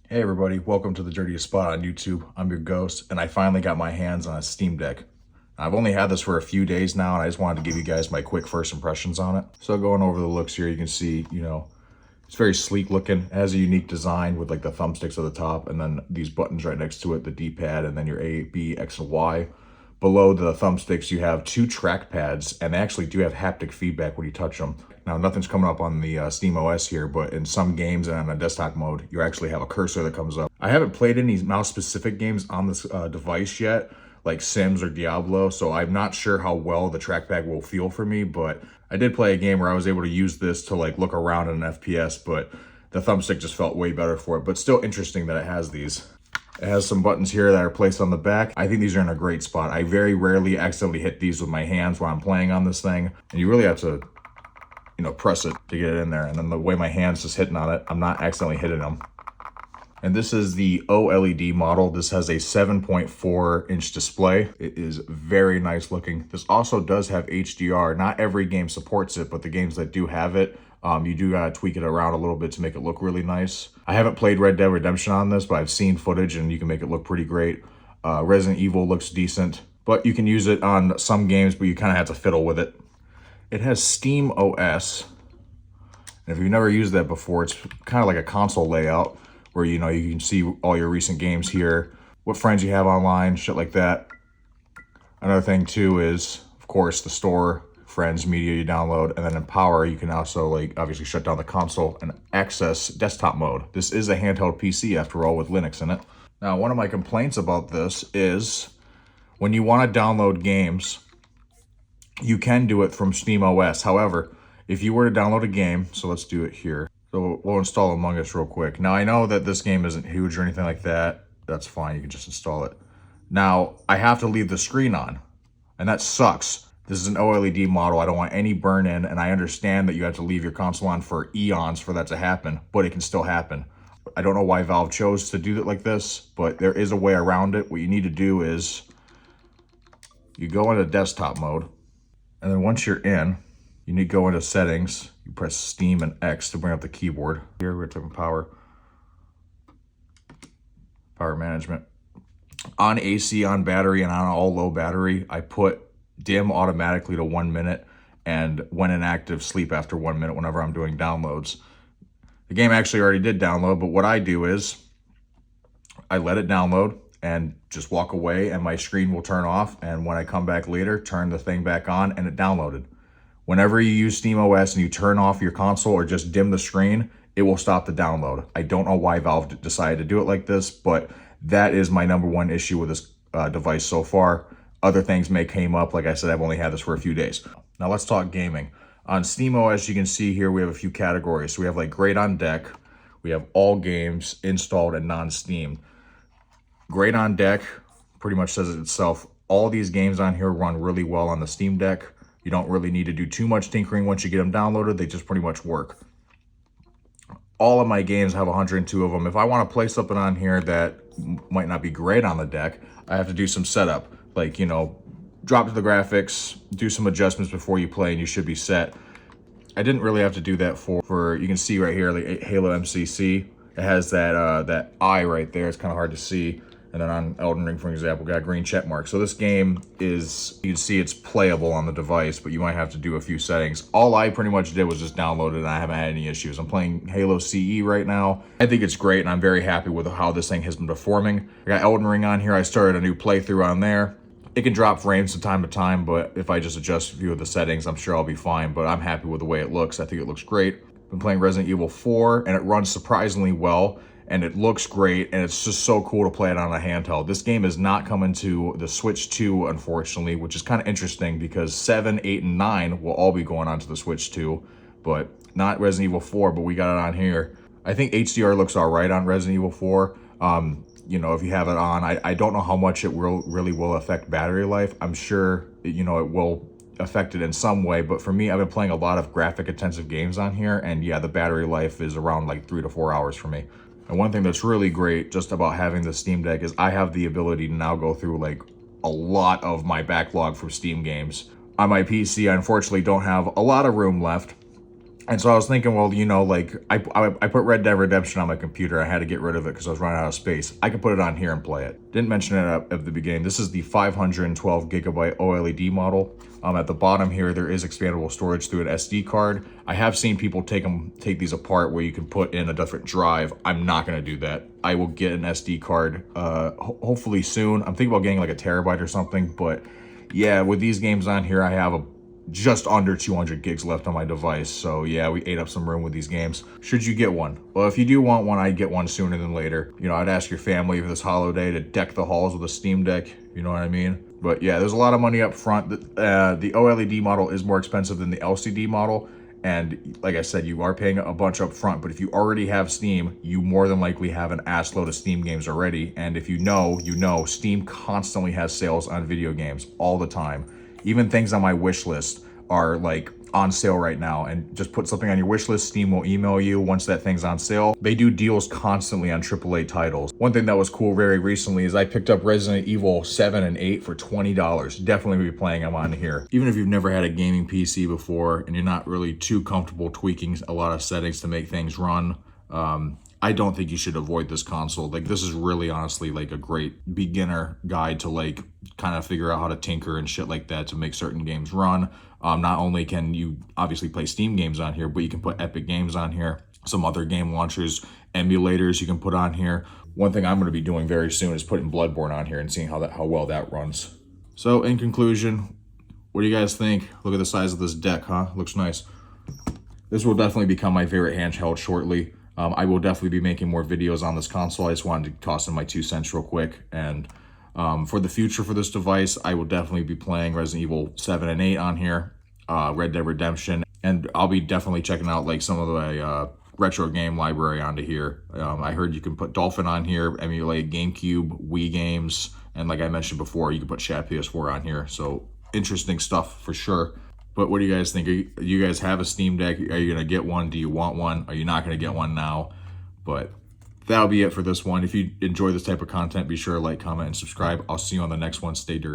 Hey everybody, welcome to the dirtiest spot on YouTube. I'm your ghost, and I finally got my hands on a Steam Deck. I've only had this for a few days now, and I just wanted to give you guys my quick first impressions on it. So going over the looks here, you can see, it's very sleek looking. It has a unique design with like the thumbsticks at the top, and then these buttons right next to it, the D-pad, and then your A, B, X, and Y. Below the thumbsticks, you have two track pads, and they actually do have haptic feedback when you touch them. Now, nothing's coming up on the Steam OS here, but in some games and on a desktop mode, you actually have a cursor that comes up. I haven't played any mouse-specific games on this device yet, like Sims or Diablo, so I'm not sure how well the trackpad will feel for me, but I did play a game where I was able to use this to like look around in an FPS, but the thumbstick just felt way better for it, but still interesting that it has these. It has some buttons here that are placed on the back. I think these are in a great spot. I very rarely accidentally hit these with my hands while I'm playing on this thing, and you really have to press it to get it in there. And then the way my hand's just hitting on it, I'm not accidentally hitting them. And this is the OLED model. This has a 7.4-inch display. It is very nice looking. This also does have HDR. Not every game supports it, but the games that do have it, you do gotta tweak it around a little bit to make it look really nice. I haven't played Red Dead Redemption on this, but I've seen footage and you can make it look pretty great. Resident Evil looks decent, but you can use it on some games, but you kind of have to fiddle with it. It has Steam OS. And if you've never used that before, it's kind of like a console layout where, you can see all your recent games here, what friends you have online, shit like that. Another thing too is, of course, the store, friends, media you download, and then in Power, you can also obviously shut down the console and access desktop mode. This is a handheld PC after all with Linux in it. Now, one of my complaints about this is when you want to download games, you can do it from Steam OS. However, if you were to download a game, so let's do it here. So we'll install Among Us real quick. Now, I know that this game isn't huge or anything like that. That's fine, you can just install it. Now, I have to leave the screen on, and that sucks. This is an OLED model. I don't want any burn in, and I understand that you have to leave your console on for eons for that to happen, but it can still happen. I don't know why Valve chose to do it like this, but there is a way around it. What you need to do is you go into desktop mode, and then once you're in, you need to go into settings. You press Steam and X to bring up the keyboard. Here we're talking power management. On AC, on battery, and on all low battery, I put dim automatically to 1 minute and when inactive, sleep after 1 minute whenever I'm doing downloads. The game actually already did download, but what I do is I let it download and just walk away and my screen will turn off. And when I come back later, turn the thing back on and it downloaded. Whenever you use SteamOS and you turn off your console or just dim the screen, it will stop the download. I don't know why Valve decided to do it like this, but that is my number one issue with this device so far. Other things may came up. Like I said, I've only had this for a few days. Now let's talk gaming. On SteamOS, you can see here we have a few categories. So we have like Great on Deck. We have all games installed and non-Steam. Great on Deck pretty much says it itself. All these games on here run really well on the Steam Deck. You don't really need to do too much tinkering once you get them downloaded. They just pretty much work. All of my games have 102 of them. If I want to play something on here that might not be great on the deck, I have to do some setup. Like, drop to the graphics, do some adjustments before you play, and you should be set. I didn't really have to do that for you can see right here, like Halo MCC. It has that eye right there. It's kind of hard to see. And then on Elden Ring, for example, got a green check mark. So this game is, you can see it's playable on the device, but you might have to do a few settings. All I pretty much did was just download it, and I haven't had any issues. I'm playing Halo CE right now. I think it's great, and I'm very happy with how this thing has been performing. I got Elden Ring on here. I started a new playthrough on there. It can drop frames from time to time, but if I just adjust a few of the settings, I'm sure I'll be fine. But I'm happy with the way it looks. I think it looks great. Been playing Resident Evil 4, and it runs surprisingly well. And it looks great, and it's just so cool to play it on a handheld. This game is not coming to the Switch 2, unfortunately, which is kind of interesting because 7, 8, and 9 will all be going on to the Switch 2, but not Resident Evil 4, but we got it on here. I think HDR looks all right on Resident Evil 4. If you have it on, I don't know how much it really will affect battery life. I'm sure, it will affect it in some way, but for me, I've been playing a lot of graphic intensive games on here, and yeah, the battery life is around like 3 to 4 hours for me. And one thing that's really great just about having the Steam Deck is I have the ability to now go through like a lot of my backlog from Steam games. On my PC, I unfortunately don't have a lot of room left. And so I was thinking, well, like I put Red Dead Redemption on my computer. I had to get rid of it because I was running out of space. I could put it on here and play it. Didn't mention it at the beginning. This is the 512 gigabyte OLED model. At the bottom here, there is expandable storage through an SD card. I have seen people take these apart where you can put in a different drive. I'm not gonna do that. I will get an SD card hopefully soon. I'm thinking about getting like a terabyte or something, but yeah, with these games on here, I have just under 200 gigs left on my device. So yeah, we ate up some room with these games. Should you get one? Well, if you do want one, I'd get one sooner than later. I'd ask your family for this holiday to deck the halls with a Steam Deck. You know what I mean? But yeah, there's a lot of money up front. The OLED model is more expensive than the LCD model. And like I said, you are paying a bunch up front, but if you already have Steam, you more than likely have an ass load of Steam games already. And if you know, Steam constantly has sales on video games all the time. Even things on my wish list are like on sale right now, and just put something on your wish list. Steam will email you once that thing's on sale. They do deals constantly on AAA titles. One thing that was cool very recently is I picked up Resident Evil 7 and 8 for $20. Definitely be playing them on here. Even if you've never had a gaming PC before and you're not really too comfortable tweaking a lot of settings to make things run, I don't think you should avoid this console. Like, this is really honestly like a great beginner guide to like kind of figure out how to tinker and shit like that to make certain games run. Not only can you obviously play Steam games on here, but you can put Epic Games on here, some other game launchers, emulators you can put on here. One thing I'm going to be doing very soon is putting Bloodborne on here and seeing how well that runs. So in conclusion, what do you guys think? Look at the size of this deck, huh? Looks nice. This will definitely become my favorite handheld shortly. I will definitely be making more videos on this console. I just wanted to toss in my 2 cents real quick. And for the future for this device, I will definitely be playing Resident Evil 7 and 8 on here, Red Dead Redemption, and I'll be definitely checking out like some of the retro game library onto here. I heard you can put Dolphin on here, emulate GameCube, Wii games, and like I mentioned before, you can put Chat PS4 on here. So interesting stuff for sure. But what do you guys think? You guys have a Steam Deck? Are you going to get one? Do you want one? Are you not going to get one now? But that'll be it for this one. If you enjoy this type of content, be sure to like, comment, and subscribe. I'll see you on the next one. Stay dirty.